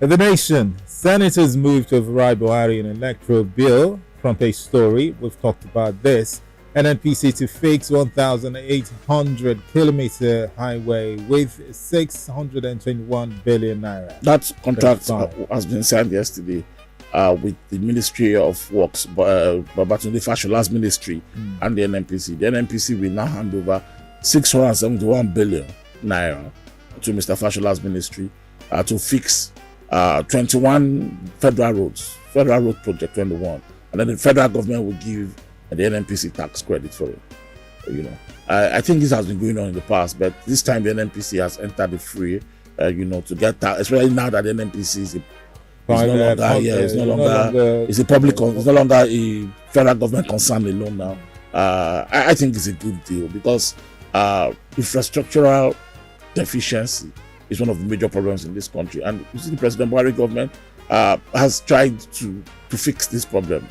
The Nation. Senators moved to override Buhari in electoral bill. Front page story. We've talked about this. NNPC to fix 1,800 kilometer highway with 621 billion naira. That contract has been signed yesterday with the Ministry of Works, Babatunde Fashola's ministry and the NNPC. The NNPC will now hand over 671 billion naira to Mr. Fashola's ministry to fix 21 federal roads, Federal Road Project 21, and then the federal government will give the NNPC tax credit for it. I think this has been going on in the past, but this time the NNPC has entered the fray, to get tax, especially now that the NNPC is it's a public, it's no longer a federal government concern alone now. I think it's a good deal because infrastructural deficiency is one of the major problems in this country, and you see the President Buhari government has tried to fix this problem,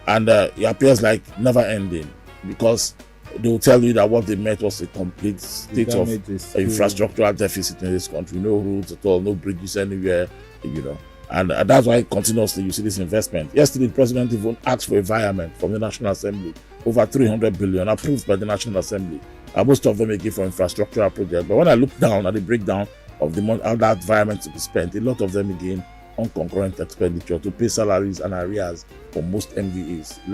and it appears like never ending because they will tell you that what they met was a complete state of infrastructural deficit in this country. No roads at all, no bridges anywhere, and that's why continuously you see this investment. Yesterday, the president even asked for environment from the National Assembly, over 300 billion approved by the National Assembly. Most of them again for infrastructural projects. But when I look down at the breakdown of the money, how that environment to be spent, a lot of them again on concurrent expenditure to pay salaries and arrears for most MDAs. A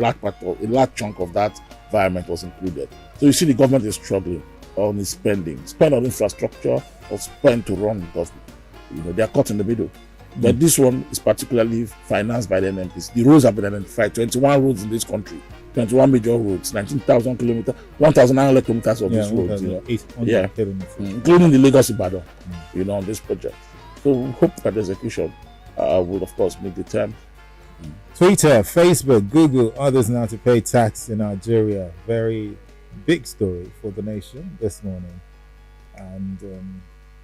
large chunk of that environment was included. So you see the government is struggling on its spending. Spend on infrastructure or spend to run the government. They are caught in the middle. But this one is particularly financed by the NNPC. The roads have been identified, 21 roads in this country, 21 major roads, 19,000 kilometers, 1,900 kilometers of these roads, including the Lagos-Ibadan, on this project. So we hope that the execution will, of course, make the term. Twitter, Facebook, Google, others now to pay tax in Nigeria. Very big story for the nation this morning. And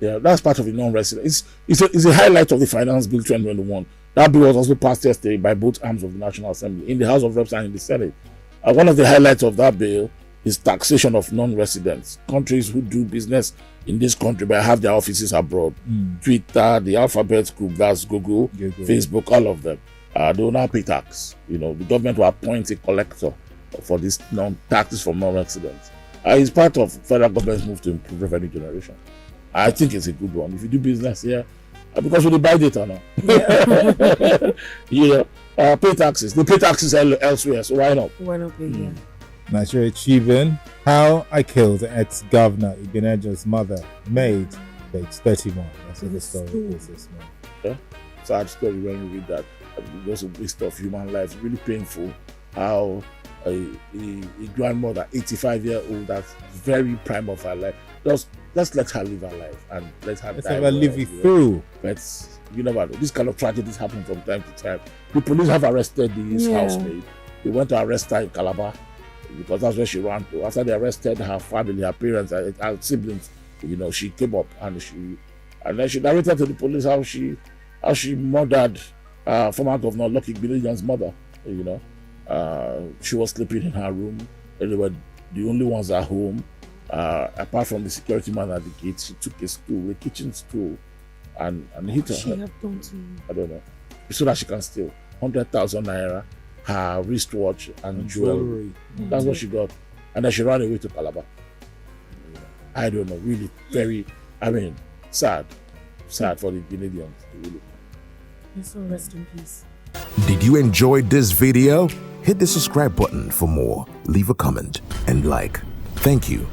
that's part of the non-resident. It's a highlight of the Finance Bill 2021. That bill was also passed yesterday by both arms of the National Assembly, in the House of Reps and in the Senate. One of the highlights of that bill is taxation of non-residents. Countries who do business in this country but have their offices abroad. Twitter, the Alphabet Group, that's Google, Facebook, all of them. They will now pay tax. The government will appoint a collector for these taxes from non-residents. It's part of federal government's move to improve revenue generation. I think it's a good one. If you do business here, because we buy data now, pay taxes. They pay taxes elsewhere, so why not? Why not pay here? Nigeria achieving how I killed ex-governor Igbinedion's mother, maid, page 31. That's what the story is this morning. Yeah? Sad story when you read that. It's a waste of human life. Really painful how a grandmother, 85-year-old, that's very prime of her life, just let her live her life and let her live it through. But you never know. This kind of tragedies happen from time to time. The police have arrested this housemaid. They went to arrest her in Calabar because that's where she ran to. After they arrested her family, her parents, her siblings, she came up and then she narrated to the police how she murdered former Governor Igbinedion's mother. She was sleeping in her room. They were the only ones at home. Apart from the security man at the gate, she took a kitchen stool, and hit her. She have done to you? I don't know. So that she can steal 100,000 naira, her wristwatch and jewelry. That's what she got. And then she ran away to Calabar. I don't know. Really, very, sad. Sad for the Igbinedions. Really. So rest in peace. Did you enjoy this video? Hit the subscribe button for more. Leave a comment and like. Thank you.